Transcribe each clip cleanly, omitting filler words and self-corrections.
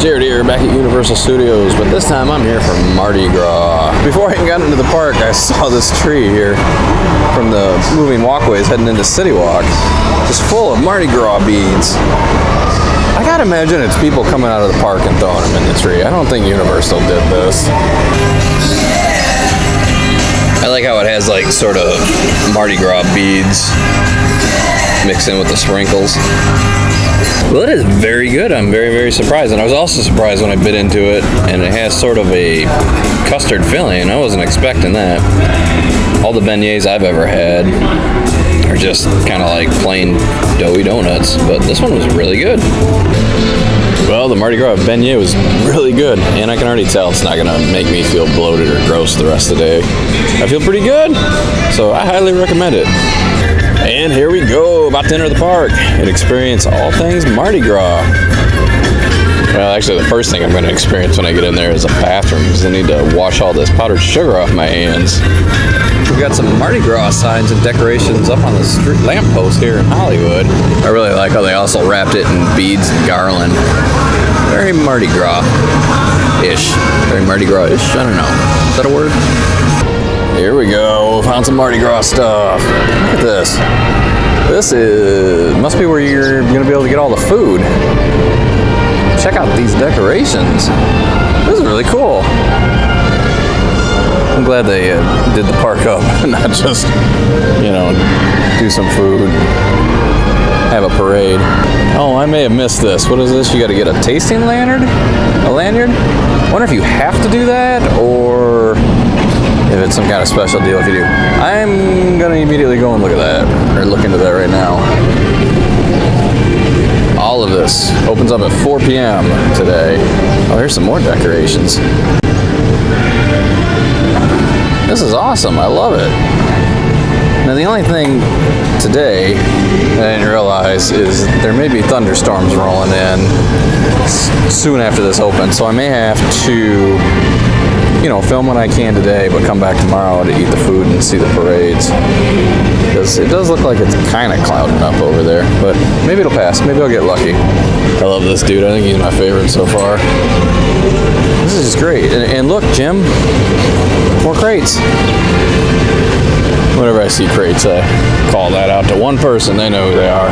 Jared here, back at Universal Studios, but this time I'm here for Mardi Gras. Before I even got into the park, I saw this tree here from the moving walkways heading into City Walk, just full of Mardi Gras beads. I gotta imagine it's people coming out of the park and throwing them in the tree. I don't think Universal did this. I like how it has like sort of Mardi Gras beads mixed in with the sprinkles. Well, it is very good. I'm very, very surprised. And I was also surprised when I bit into it, and it has sort of a custard filling. I wasn't expecting that. All the beignets I've ever had are just kind of like plain doughy donuts, but this one was really good. Well, the Mardi Gras beignet was really good, and I can already tell it's not going to make me feel bloated or gross the rest of the day. I feel pretty good, so I highly recommend it. And here we go, about to enter the park and experience all things Mardi Gras. Well, actually, the first thing I'm going to experience when I get in there is a bathroom, because I need to wash all this powdered sugar off my hands. We've got some Mardi Gras signs and decorations up on the street lamppost here in Hollywood. I really like how they also wrapped it in beads and garland. Very Mardi Gras-ish. Very Mardi Gras-ish? I don't know. Is that a word? Here we go. Found some Mardi Gras stuff. Look at this. This must be where you're going to be able to get all the food. Check out these decorations. This is really cool. I'm glad they did the park up, not just, do some food, have a parade. Oh, I may have missed this. What is this? You got to get a tasting lanyard? A lanyard? I wonder if you have to do that, or if it's some kind of special deal if you do. I'm going to immediately go and look at that, or look into that right now. All of this opens up at 4 p.m. today. Oh, here's some more decorations. This is awesome. I love it. Now, the only thing today that I didn't realize is there may be thunderstorms rolling in soon after this opens, so I may have to film what I can today, but come back tomorrow to eat the food and see the parades. Because it does look like it's kind of clouding up over there, but maybe it'll pass. Maybe I'll get lucky. I love this dude. I think he's my favorite so far. This is just great. And look, Jim, more crates. Whenever I see crates, I call that out to one person. They know who they are.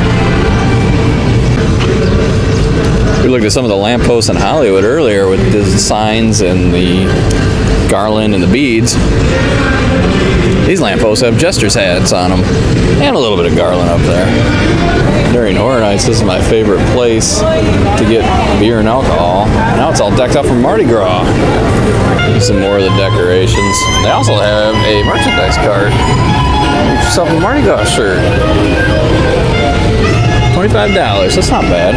We looked at some of the lampposts in Hollywood earlier with the signs and the garland and the beads. These lampposts have jester's hats on them and a little bit of garland up there. During Horror Nights, this is my favorite place to get beer and alcohol. Now it's all decked out for Mardi Gras. Some more of the decorations. They also have a merchandise cart. Get yourself a Mardi Gras shirt. $25. That's not bad.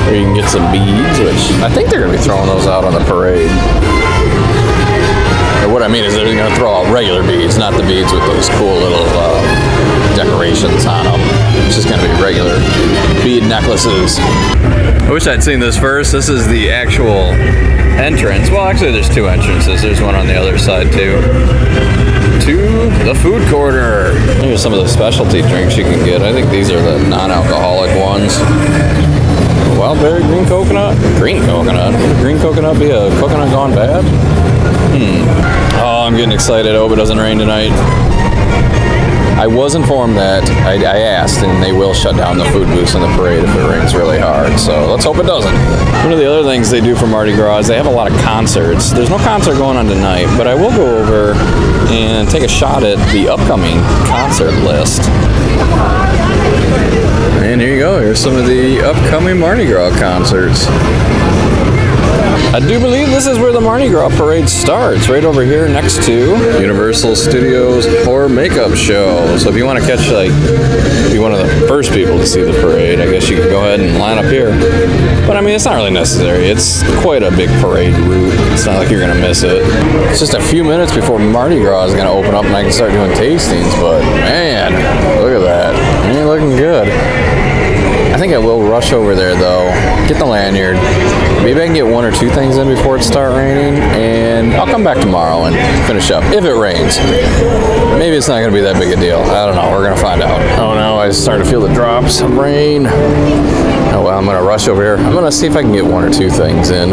Or you can get some beads, which I think they're going to be throwing those out on the parade. Or what I mean is they're going to throw out regular beads, not the beads with those cool little decorations on them. It's just going to be regular bead necklaces. I wish I'd seen this first. This is the actual entrance. Well, actually, there's two entrances. There's one on the other side, too. To the food corner. Here's some of the specialty drinks you can get. I think these are the non-alcoholic ones. Wild berry, green coconut? Green coconut? Would a green coconut be a coconut gone bad? Oh, I'm getting excited. I hope it doesn't rain tonight. I was informed that I asked, and they will shut down the food booths in the parade if it rains really hard. So let's hope it doesn't. One of the other things they do for Mardi Gras is they have a lot of concerts. There's no concert going on tonight, but I will go over and take a shot at the upcoming concert list. And here you go. Here's some of the upcoming Mardi Gras concerts. I do believe this is where the Mardi Gras parade starts, right over here next to Universal Studios Horror Makeup Show. So if you want to catch, be one of the first people to see the parade, I guess you can go ahead and line up here. But I mean, it's not really necessary. It's quite a big parade route. It's not like you're going to miss it. It's just a few minutes before Mardi Gras is going to open up and I can start doing tastings, but man, look at that. Ain't looking good. I think I will rush over there though, get the lanyard. Maybe I can get one or two things in before it starts raining, and and I'll come back tomorrow and finish up if it rains. Maybe it's not going to be that big a deal. I don't know. We're going to find out. Oh no, I start to feel the drops of rain. Oh well, I'm going to rush over here. I'm going to see if I can get 1 or 2 things in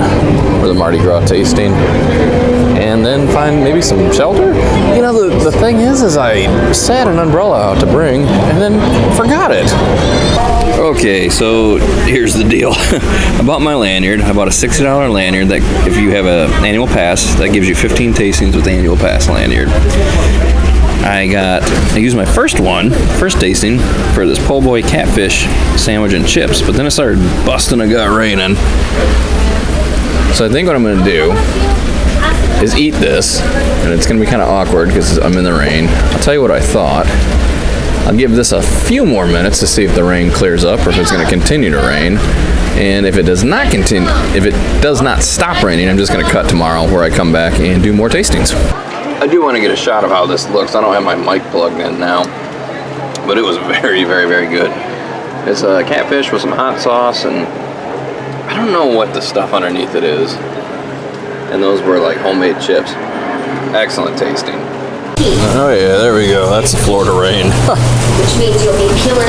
for the Mardi Gras tasting, and then find maybe some shelter. You know, the thing is I set an umbrella out to bring and then forgot it. Okay, so here's the deal. I bought my lanyard. I bought a $60 lanyard that if you have an annual pass, that gives you 15 tastings with the annual pass lanyard. I used my first tasting for this po' boy catfish sandwich and chips, but then it started busting a gut raining. So I think what I'm going to do is eat this, and it's going to be kind of awkward because I'm in the rain. I'll tell you what I thought. I'll give this a few more minutes to see if the rain clears up or if it's going to continue to rain. And if it does not stop raining, I'm just going to cut tomorrow where I come back and do more tastings. I do want to get a shot of how this looks. I don't have my mic plugged in now, but it was very, very, very good. It's a catfish with some hot sauce, and I don't know what the stuff underneath it is. And those were like homemade chips. Excellent tasting. Oh yeah, there we go. That's the Florida rain.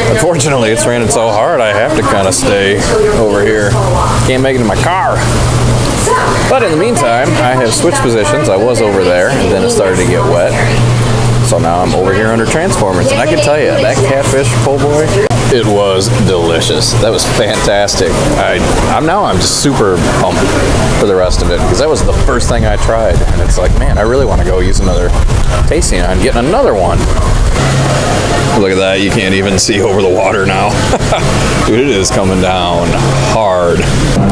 Unfortunately, it's raining so hard I have to kind of stay over here. Can't make it in my car. But in the meantime, I have switched positions. I was over there, and then it started to get wet. So now I'm over here under Transformers, and I can tell you, that catfish po' boy, it was delicious. That was fantastic. I'm just super pumped for the rest of it, because that was the first thing I tried, and it's like, man, I really want to go use another tasting on getting another one. Look at that, you can't even see over the water now. Dude, it is coming down hard.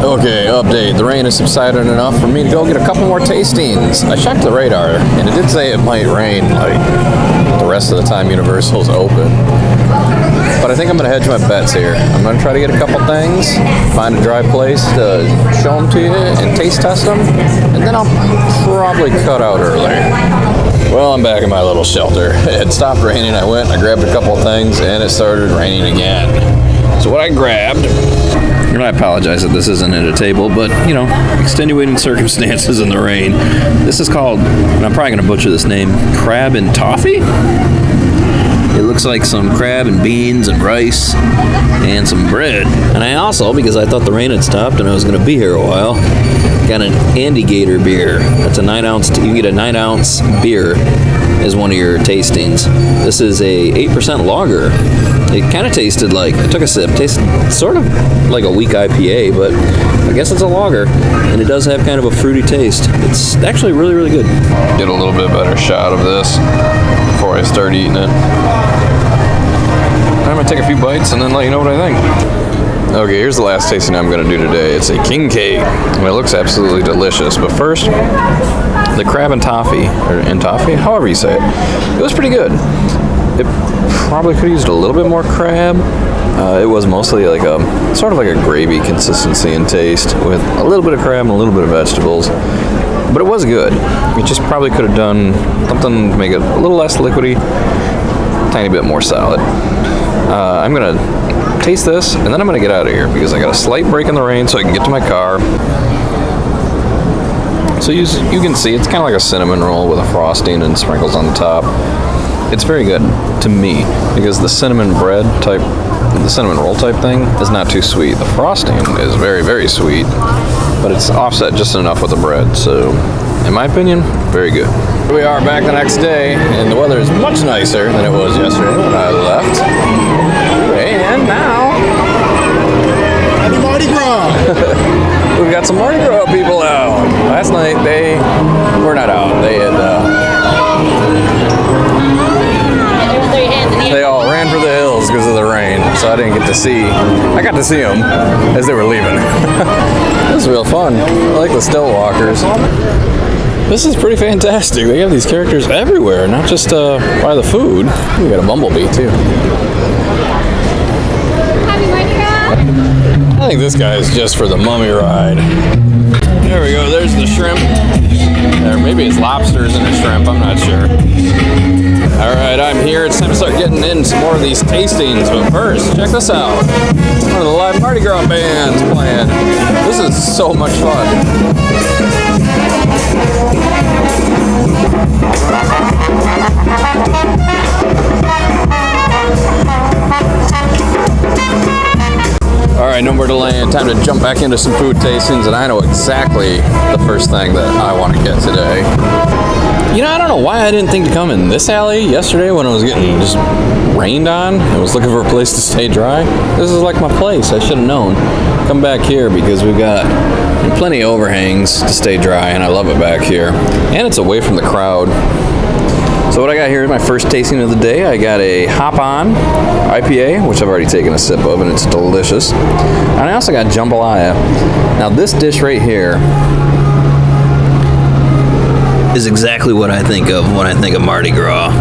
Okay, update. The rain has subsided enough for me to go get a couple more tastings. I checked the radar, and it did say it might rain like the rest of the time Universal's open. But I think I'm going to hedge my bets here. I'm going to try to get a couple things, find a dry place to show them to you and taste test them, and then I'll probably cut out early. Well, I'm back in my little shelter. It had stopped raining. I went, I grabbed a couple of things, and it started raining again. So what I grabbed, and I apologize that this isn't at a table, but, you know, extenuating circumstances in the rain. This is called, and I'm probably going to butcher this name, crab and toffee? It looks like some crab and beans and rice and some bread. And I also, because I thought the rain had stopped and I was going to be here a while, got an Andy-Gator beer. That's a 9-ounce, you can get a 9-ounce beer as one of your tastings. This is a 8% lager. It kind of tasted like, I took a sip, tasted sort of like a weak IPA, but I guess it's a lager, and it does have kind of a fruity taste. It's actually really, really good. Get a little bit better shot of this before I start eating it. I'm going to take a few bites and then let you know what I think. Okay, here's the last tasting I'm going to do today. It's a king cake, and it looks absolutely delicious. But first, the crab and toffee, however you say it, it was pretty good. It probably could have used a little bit more crab. It was mostly like a sort of like a gravy consistency and taste with a little bit of crab and a little bit of vegetables. But it was good. It just probably could have done something to make it a little less liquidy, tiny bit more solid. I'm going to taste this, and then I'm going to get out of here because I got a slight break in the rain so I can get to my car. So you can see it's kind of like a cinnamon roll with a frosting and sprinkles on the top. It's very good to me because the cinnamon roll type thing is not too sweet. The frosting is very, very sweet, but it's offset just enough with the bread. So in my opinion, very good. Here we are back the next day, and the weather is much nicer than it was yesterday when I left. And now, happy Mardi Gras! We've got some Mardi Gras people out. Last night they were not out. They had they all ran for the hills because of the rain, so I didn't get to see. I got to see them as they were leaving. It was real fun. I like the still walkers. This is pretty fantastic. They have these characters everywhere, not just by the food. We got a bumblebee too. I think this guy is just for the mummy ride. There we go, there's the shrimp. Or maybe it's lobsters and a shrimp, I'm not sure. Alright, I'm here. It's time to start getting in some more of these tastings. But first, check this out. One of the live Mardi Gras bands playing. This is so much fun. right, no more delaying. Time to jump back into some food tastings, and I know exactly the first thing that I want to get today. You know, I don't know why I didn't think to come in this alley yesterday when I was getting just rained on. I was looking for a place to stay dry. This is like my place. I should have known. Come back here because we've got plenty of overhangs to stay dry, and I love it back here. And it's away from the crowd. So what I got here is my first tasting of the day. I got a Hop On IPA, which I've already taken a sip of, and it's delicious. And I also got Jambalaya. Now this dish right here is exactly what I think of when I think of Mardi Gras.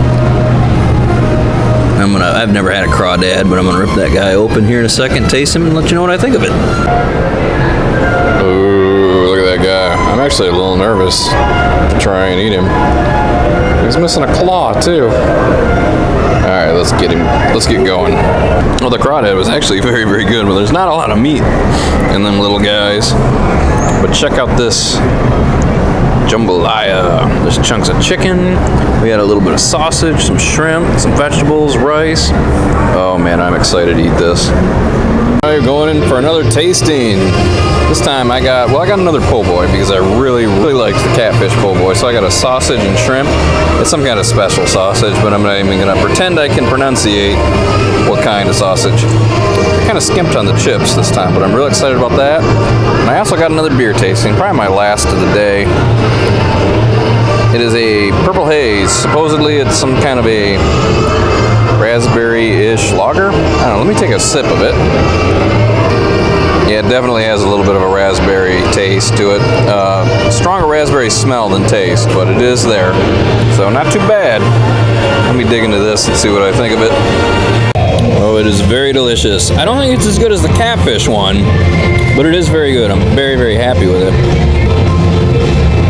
I've never had a crawdad, but I'm gonna rip that guy open here in a second, taste him, and let you know what I think of it. Ooh, look at that guy. I'm actually a little nervous to try and eat him. He's missing a claw too. Alright, let's get going. Well, the crawdad was actually very, very good, but there's not a lot of meat in them little guys. But check out this jambalaya. There's chunks of chicken. We had a little bit of sausage, some shrimp, some vegetables, rice. Oh man, I'm excited to eat this. Alright, going in for another tasting. This time I got another po' boy because I really, really liked the catfish po' boy. So I got a sausage and shrimp. It's some kind of special sausage, but I'm not even gonna pretend I can pronunciate what kind of sausage. I kind of skimped on the chips this time, but I'm really excited about that. And I also got another beer tasting, probably my last of the day. It is a Purple Haze. Supposedly it's some kind of a raspberry-ish lager. I don't know, let me take a sip of it. Yeah, it definitely has a little bit of a raspberry taste to it. Stronger raspberry smell than taste, but it is there. So not too bad. Let me dig into this and see what I think of it. Oh, it is very delicious. I don't think it's as good as the catfish one, but it is very good. I'm very, very happy with it.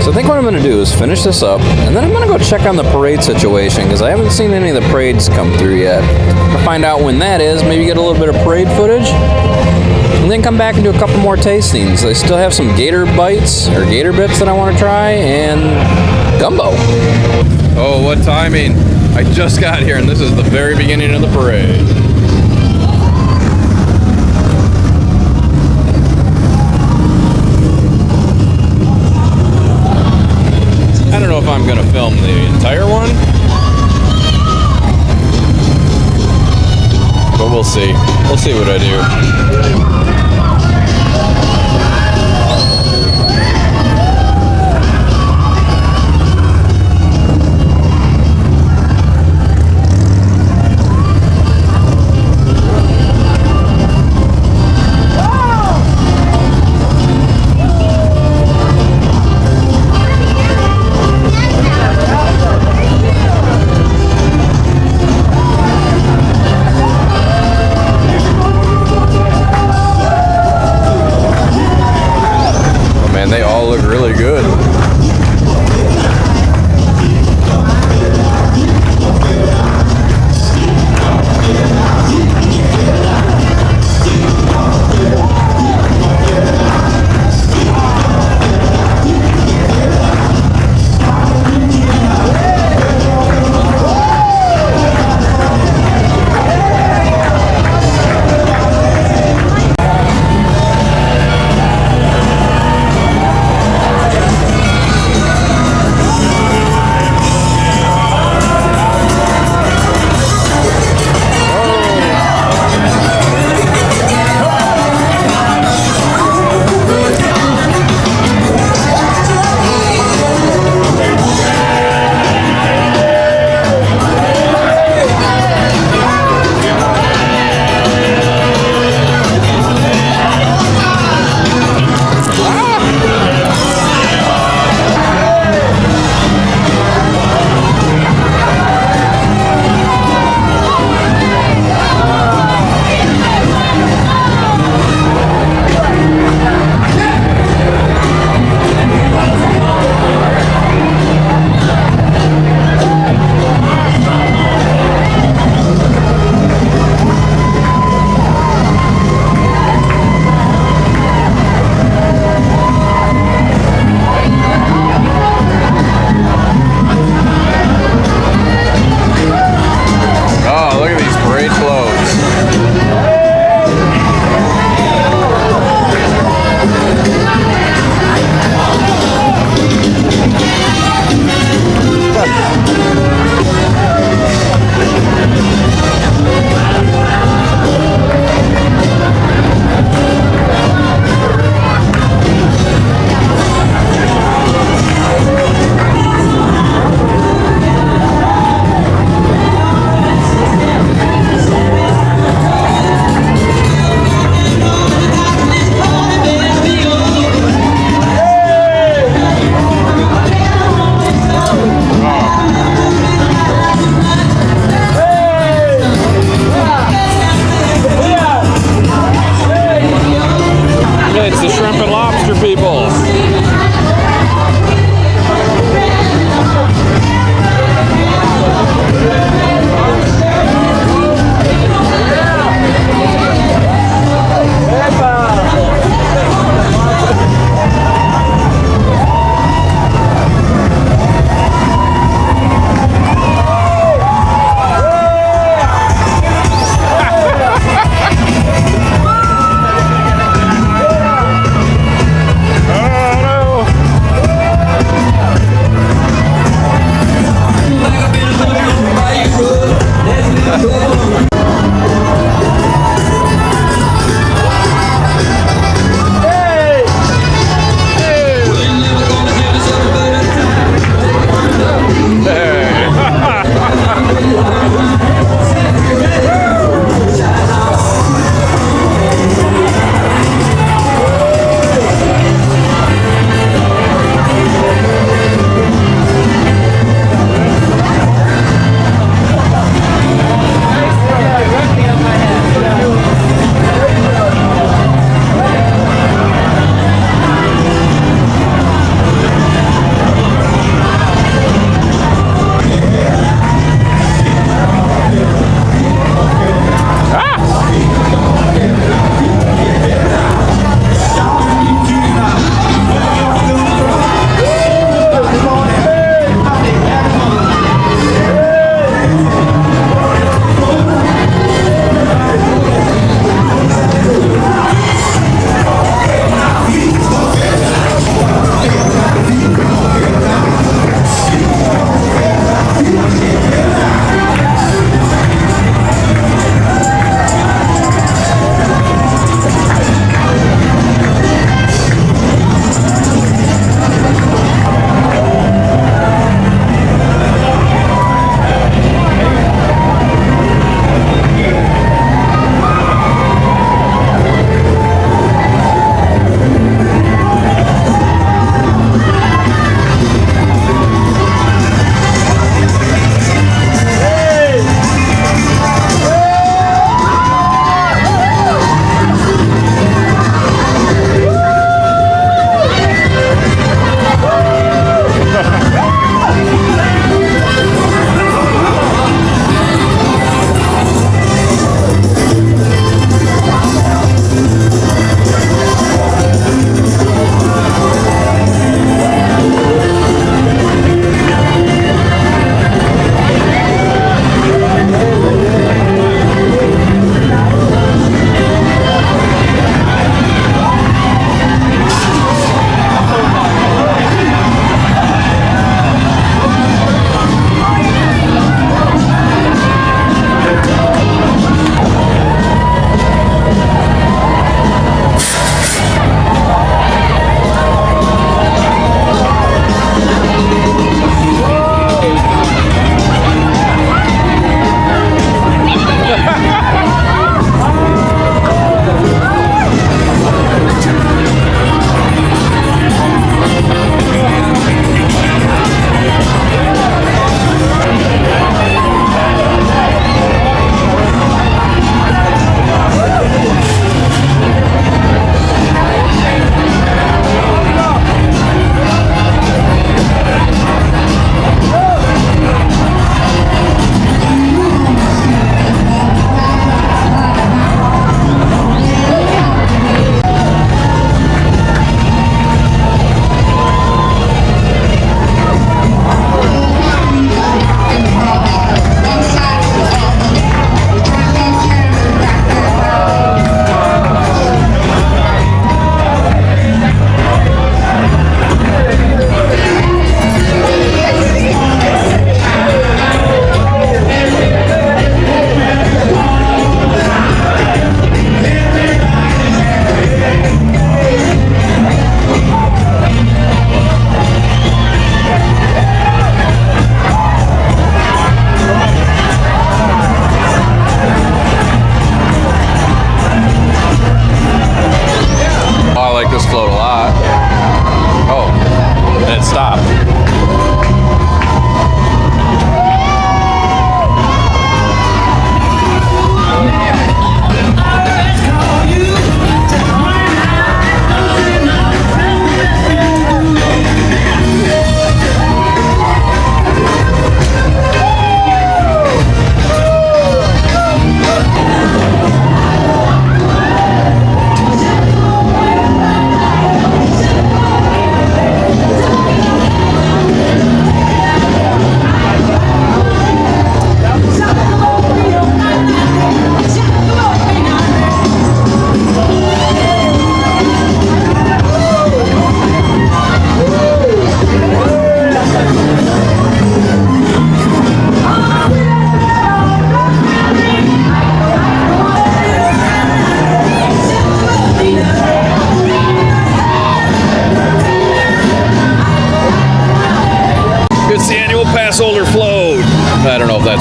So I think what I'm going to do is finish this up, and then I'm going to go check on the parade situation, because I haven't seen any of the parades come through yet. I'm going to find out when that is, maybe get a little bit of parade footage, and then come back and do a couple more tastings. I still have some gator bites, or gator bits that I want to try, and gumbo. Oh, what timing. I just got here, and this is the very beginning of the parade. I don't know if I'm gonna film the entire one, but we'll see. We'll see what I do. They all look really good.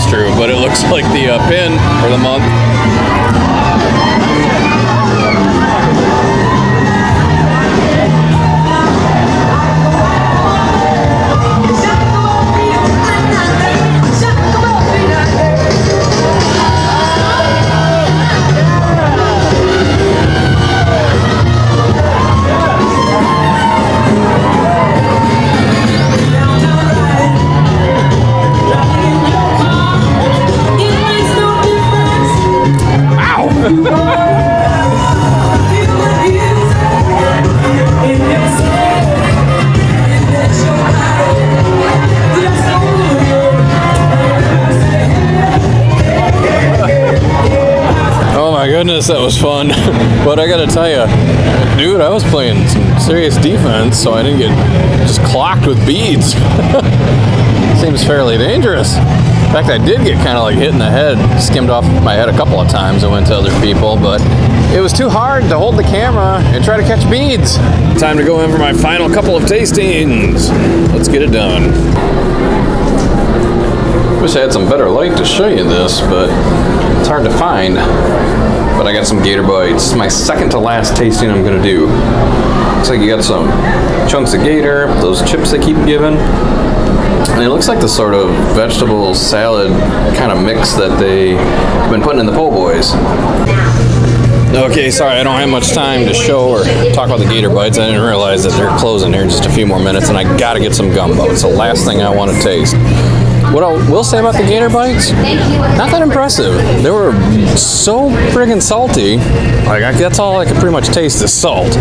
true, but it looks like the pin for the month. Oh my goodness, that was fun. But I gotta tell you, dude, I was playing some serious defense, so I didn't get just clocked with beads. Seems fairly dangerous. In fact, I did get kind of like hit in the head, skimmed off my head a couple of times. I went to other people, but it was too hard to hold the camera and try to catch beads. Time to go in for my final couple of tastings. Let's get it done. Wish I had some better light to show you this, but it's hard to find. But I got some gator bites. It's my second to last tasting I'm gonna do. Looks like you got some chunks of gator, those chips they keep giving. And it looks like the sort of vegetable salad kind of mix that they've been putting in the po' boys. Okay, sorry, I don't have much time to show or talk about the gator bites. I didn't realize that they're closing here in just a few more minutes, and I gotta get some gumbo. It's the last thing I want to taste. What I will say about the gator bites, not that impressive. They were so friggin' salty. Like, that's all I could pretty much taste is salt.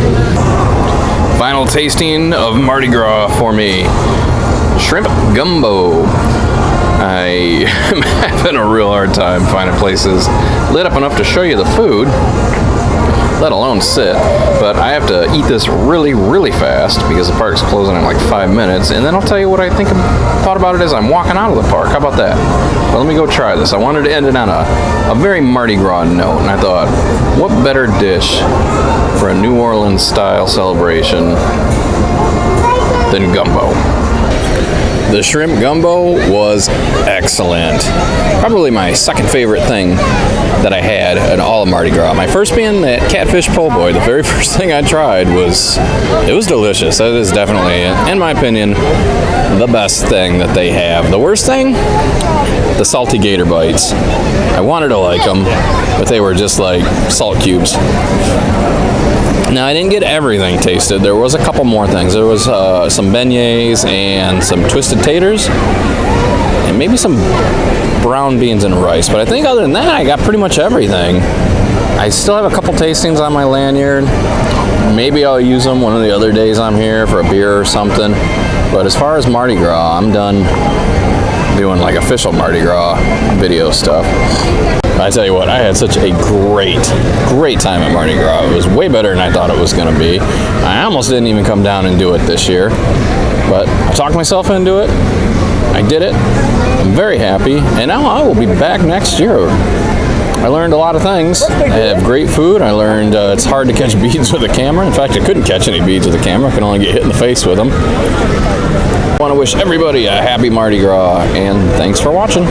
Final tasting of Mardi Gras for me. Shrimp gumbo. I am having a real hard time finding places lit up enough to show you the food, let alone sit. But I have to eat this really, really fast because the park's closing in like 5 minutes, and then I'll tell you what I thought about it as I'm walking out of the park. How about that? Well, let me go try this. I wanted to end it on a very Mardi Gras note, and I thought, what better dish for a New Orleans style celebration than gumbo? The shrimp gumbo was excellent. Probably my second favorite thing that I had at all of Mardi Gras. My first being that catfish po' boy. The very first thing I tried was delicious. That is definitely, in my opinion, the best thing that they have. The worst thing? The salty gator bites. I wanted to like them, but they were just like salt cubes. Now, I didn't get everything tasted. There was a couple more things. There was some beignets and some twisted taters and maybe some brown beans and rice. But I think other than that, I got pretty much everything. I still have a couple tastings on my lanyard. Maybe I'll use them one of the other days I'm here for a beer or something. But as far as Mardi Gras, I'm done doing like official Mardi Gras video stuff. I tell you what, I had such a great time at Mardi Gras. It was way better than I thought it was going to be. I almost didn't even come down and do it this year, but I talked myself into it. I did it. I'm very happy, and now I will be back next year. I learned a lot of things. I have great food. I learned it's hard to catch beads with a camera. In fact, I couldn't catch any beads with a camera. I could only get hit in the face with them. I want to wish everybody a happy Mardi Gras, and thanks for watching.